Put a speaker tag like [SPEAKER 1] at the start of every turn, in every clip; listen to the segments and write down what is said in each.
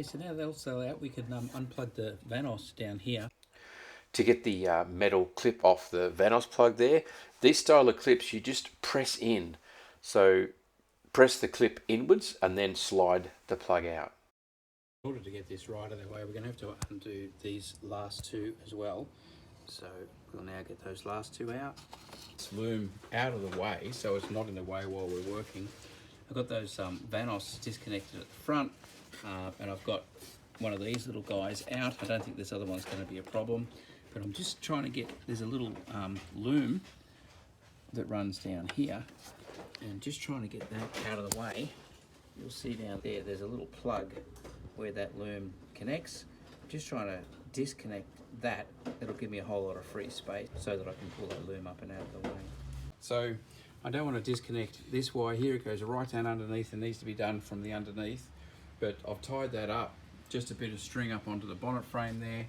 [SPEAKER 1] so now they'll sell out. We can unplug the Vanos down here.
[SPEAKER 2] To get the metal clip off the Vanos plug there, these style of clips you just press in. So press the clip inwards and then slide the plug out.
[SPEAKER 1] In order to get this right of the way, we're going to have to undo these last two as well. So we'll now get those last two out. This loom out of the way so it's not in the way while we're working. I've got those Vanos disconnected at the front, and I've got one of these little guys out. I don't think this other one's going to be a problem, but I'm just trying to get, there's a little loom that runs down here, and just trying to get that out of the way. You'll see down there, there's a little plug where that loom connects. I'm just trying to disconnect that. It'll give me a whole lot of free space so that I can pull that loom up and out of the way. So I don't want to disconnect this wire here. It goes right down underneath and needs to be done from the underneath. But I've tied that up, just a bit of string up onto the bonnet frame there,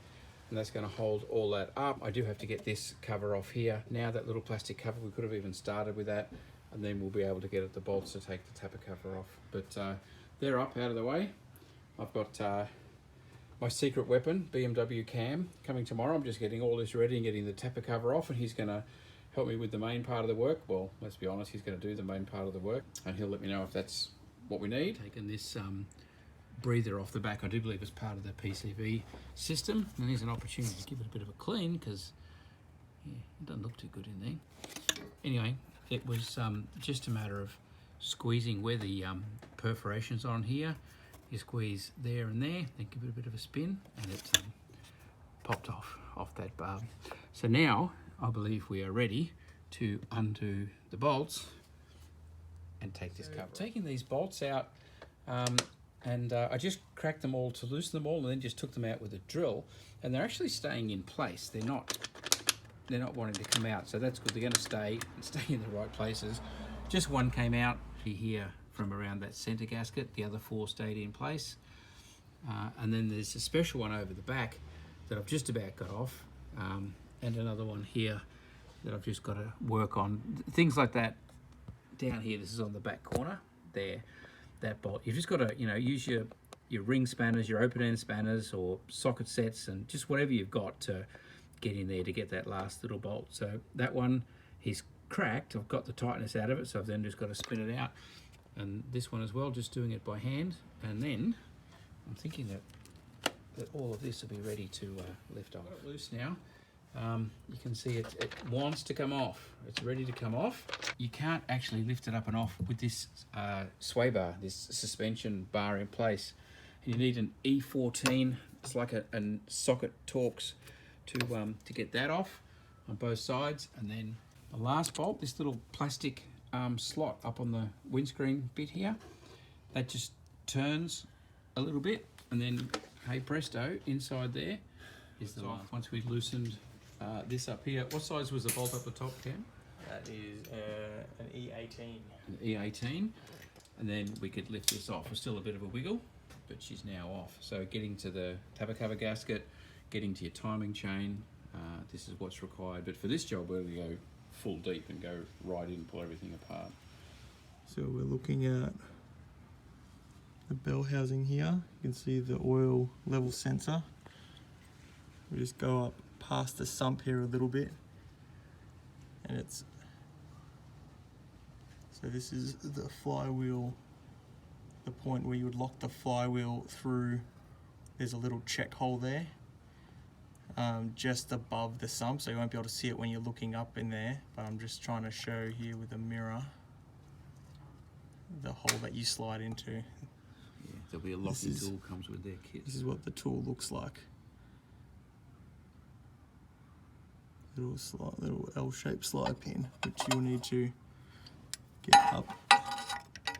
[SPEAKER 1] and that's going to hold all that up. I do have to get this cover off here. Now that little plastic cover, we could have even started with that, and then we'll be able to get at the bolts to take the tapper cover off. But they're up out of the way. I've got my secret weapon, BMW Cam, coming tomorrow. I'm just getting all this ready and getting the tapper cover off, and he's going to help me with the main part of the work. Well, let's be honest, he's going to do the main part of the work, and he'll let me know if that's what we need. Taking this breather off the back, I do believe it's part of the PCB system, and here's an opportunity to give it a bit of a clean because yeah, it doesn't look too good in there. Anyway, it was just a matter of squeezing where the perforations on here. You squeeze there and there, then give it a bit of a spin, and it's popped off that barb. So now I believe we are ready to undo the bolts and take this cover. Taking these bolts out, and I just cracked them all to loosen them all, and then just took them out with a drill, and they're actually staying in place. They're not wanting to come out, so that's good. They're going to stay in the right places. Just one came out here from around that center gasket. The other four stayed in place, and then there's a special one over the back that I've just about got off, and another one here that I've just got to work on. Things like that down here. This is on the back corner there. That bolt, you've just got to, use your ring spanners, your open end spanners, or socket sets, and just whatever you've got to get in there to get that last little bolt. So that one is cracked. I've got the tightness out of it, so I've then just got to spin it out. And this one as well, just doing it by hand. And then I'm thinking that all of this will be ready to lift off. Got it loose now. You can see it wants to come off. It's ready to come off. You can't actually lift it up and off with this sway bar, this suspension bar in place. And you need an E14. It's like a socket Torx to get that off on both sides. And then the last bolt, this little plastic slot up on the windscreen bit here, that just turns a little bit, and then hey presto, inside there is the last. Once we've loosened this up here, what size was the bolt up the top, Cam?
[SPEAKER 3] That is an E18.
[SPEAKER 1] An E18, and then we could lift this off. There's still a bit of a wiggle, but she's now off. So getting to the tapper cover gasket, getting to your timing chain, this is what's required. But for this job, we're going to go full deep and go right in and pull everything apart.
[SPEAKER 3] So we're looking at the bell housing here. You can see the oil level sensor. We just go up past the sump here a little bit, and it's, so this is the flywheel, the point where you would lock the flywheel through. There's a little check hole there, just above the sump, so you won't be able to see it when you're looking up in there, but I'm just trying to show here with a mirror the hole that you slide into.
[SPEAKER 1] Yeah, there'll be a locking tool comes with their kit.
[SPEAKER 3] This is what the tool looks like. Little L-shaped slide pin, which you'll need to get up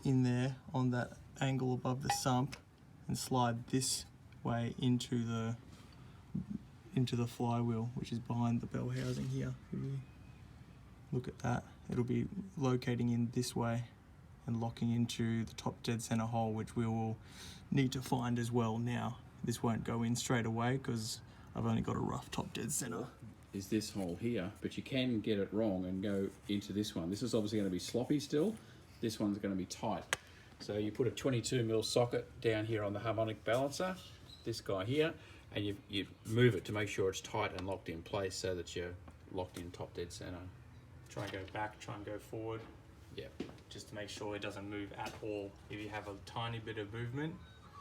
[SPEAKER 3] in there on that angle above the sump and slide this way into the flywheel, which is behind the bell housing here. If you look at that, it'll be locating in this way and locking into the top dead center hole, which we will need to find as well now. This won't go in straight away because I've only got a rough top dead center.
[SPEAKER 1] Is this hole here, but you can get it wrong and go into this one. This is obviously going to be sloppy still. This one's going to be tight. So you put a 22mm socket down here on the harmonic balancer, this guy here, and you move it to make sure it's tight and locked in place so that you're locked in top dead center.
[SPEAKER 3] Try and go back, try and go forward.
[SPEAKER 1] Yep.
[SPEAKER 3] Just to make sure it doesn't move at all. If you have a tiny bit of movement,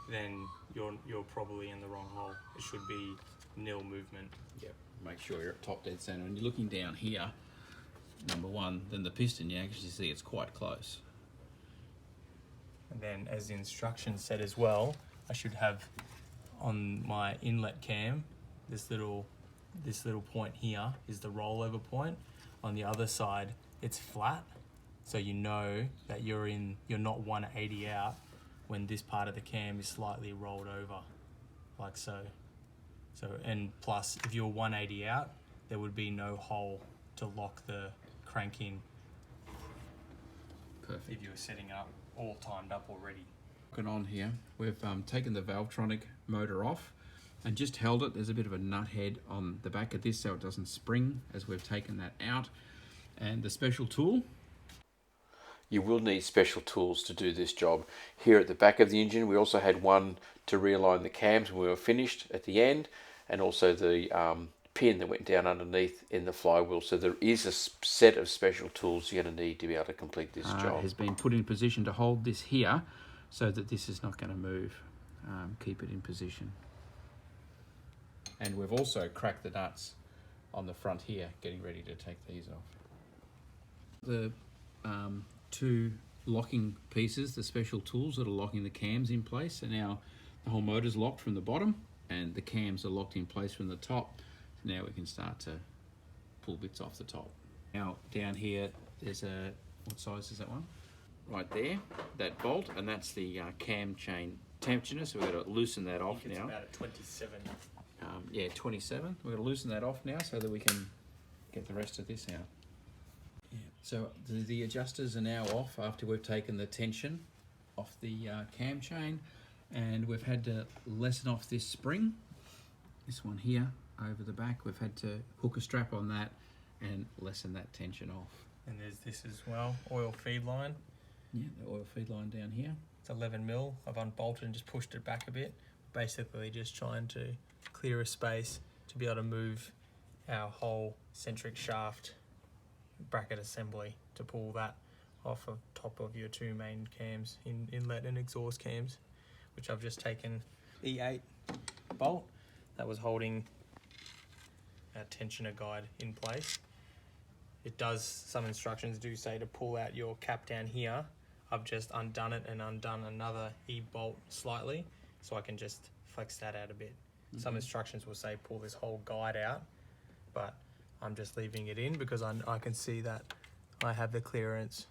[SPEAKER 3] then you're probably in the wrong hole. It should be nil movement.
[SPEAKER 1] Yep. Make sure you're at top dead center. And you're looking down here, number one, then the piston, you actually see it's quite close.
[SPEAKER 3] And then, as the instructions said as well, I should have on my inlet cam this little point here is the rollover point. On the other side, it's flat, so you know that you're not 180 out when this part of the cam is slightly rolled over, like so. And plus, if you're 180 out, there would be no hole to lock the crank in.
[SPEAKER 1] Perfect.
[SPEAKER 3] If you were setting up all timed up already.
[SPEAKER 1] Looking on here, we've taken the Valvetronic motor off and just held it. There's a bit of a nut head on the back of this so it doesn't spring as we've taken that out. And the special tool.
[SPEAKER 2] You will need special tools to do this job. Here at the back of the engine, we also had one to realign the cams when we were finished at the end, and also the pin that went down underneath in the flywheel. So there is a set of special tools you're going to need to be able to complete this job.
[SPEAKER 1] Has been put in position to hold this here so that this is not going to move. Keep it in position. And we've also cracked the nuts on the front here, getting ready to take these off. The two locking pieces, the special tools that are locking the cams in place, and now the whole motor's locked from the bottom and the cams are locked in place from the top. So now we can start to pull bits off the top. Now down here there's a, what size is that one? Right there, that bolt, and that's the cam chain tensioner, so we've got to loosen that off now.
[SPEAKER 3] It's about a 27.
[SPEAKER 1] Yeah, 27. We're going to loosen that off now so that we can get the rest of this out. Yeah. So the adjusters are now off after we've taken the tension off the cam chain, and we've had to lessen off this spring, this one here over the back. We've had to hook a strap on that and lessen that tension off.
[SPEAKER 3] And there's this as well, oil feed line.
[SPEAKER 1] Yeah, the oil feed line down here.
[SPEAKER 3] It's 11mm. I've unbolted and just pushed it back a bit. Basically just trying to clear a space to be able to move our whole centric shaft bracket assembly to pull that off of top of your two main cams, inlet and exhaust cams, which I've just taken E8 bolt that was holding our tensioner guide in place. It does, some instructions do say to pull out your cap down here. I've just undone it and undone another E-bolt slightly, so I can just flex that out a bit. Mm-hmm. Some instructions will say pull this whole guide out, but I'm just leaving it in because I can see that I have the clearance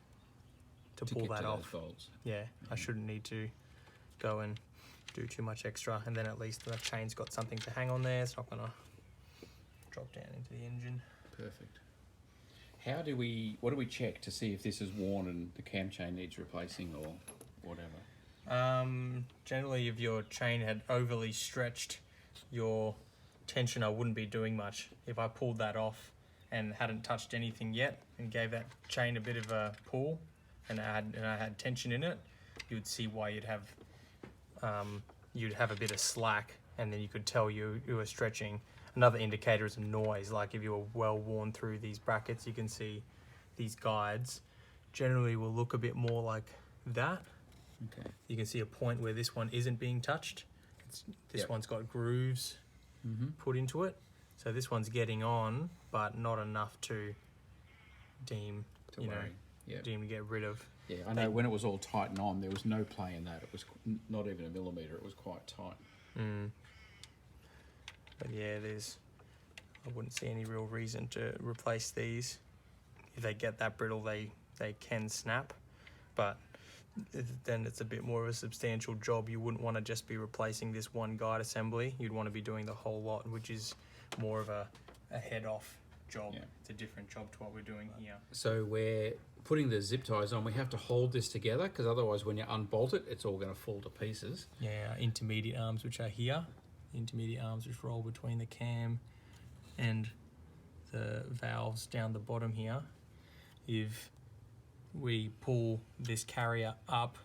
[SPEAKER 3] to pull that off.
[SPEAKER 1] Bolts.
[SPEAKER 3] Yeah, I shouldn't need to go and do too much extra, and then at least the chain's got something to hang on there. It's not gonna drop down into the engine.
[SPEAKER 1] Perfect. What do we check to see if this is worn and the cam chain needs replacing or whatever?
[SPEAKER 3] Generally, if your chain had overly stretched your tension, I wouldn't be doing much. If I pulled that off and hadn't touched anything yet and gave that chain a bit of a pull and I had tension in it, you would see why you'd have a bit of slack, and then you could tell you were stretching. Another indicator is a noise. Like if you were well worn through these brackets, you can see these guides generally will look a bit more like that.
[SPEAKER 1] Okay.
[SPEAKER 3] You can see a point where this one isn't being touched. This one's got grooves put into it. So this one's getting on, but not enough to deem to get rid of.
[SPEAKER 1] Yeah, I know when it was all tight and on, there was no play in that. It was not even a millimetre. It was quite tight.
[SPEAKER 3] But yeah, I wouldn't see any real reason to replace these. If they get that brittle, they can snap, but then it's a bit more of a substantial job. You wouldn't want to just be replacing this one guide assembly. You'd want to be doing the whole lot, which is more of a head-off job. Yeah. It's a different job to what we're doing here.
[SPEAKER 1] So we're putting the zip ties on. We have to hold this together because otherwise when you unbolt it, it's all going to fall to pieces.
[SPEAKER 3] Yeah, intermediate arms, which are here. Intermediate arms which roll between the cam and the valves down the bottom here. If we pull this carrier up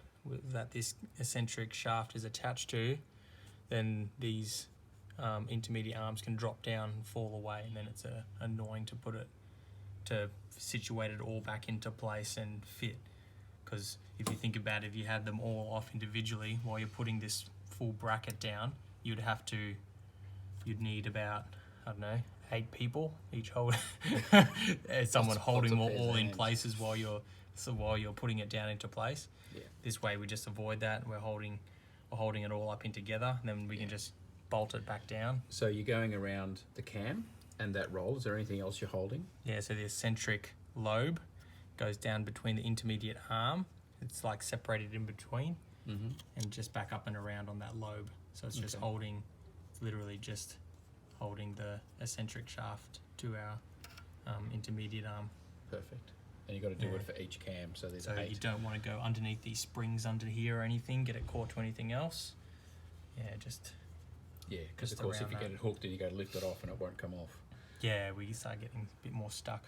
[SPEAKER 3] that this eccentric shaft is attached to, then these intermediate arms can drop down and fall away, and then it's annoying to situate it all back into place and fit. Because if you think about it, if you had them all off individually while you're putting this full bracket down, you'd need about, I don't know, 8 people each hold someone holding them all in places while you're putting it down into place.
[SPEAKER 1] Yeah.
[SPEAKER 3] This way we just avoid that. We're holding it all up in together, and then we can just bolt it back down.
[SPEAKER 1] So you're going around the cam and that roll. Is there anything else you're holding?
[SPEAKER 3] Yeah, so the eccentric lobe goes down between the intermediate arm. It's like separated in between, and just back up and around on that lobe. So it's just literally just holding the eccentric shaft to our intermediate arm.
[SPEAKER 1] Perfect. And you've got to do it for each cam, so there's 8.
[SPEAKER 3] You don't want to go underneath these springs under here or anything, get it caught to anything else. Yeah,
[SPEAKER 1] Yeah, because of course if you get it hooked and you go to lift it off and it won't come off.
[SPEAKER 3] Yeah, we start getting a bit more stuck.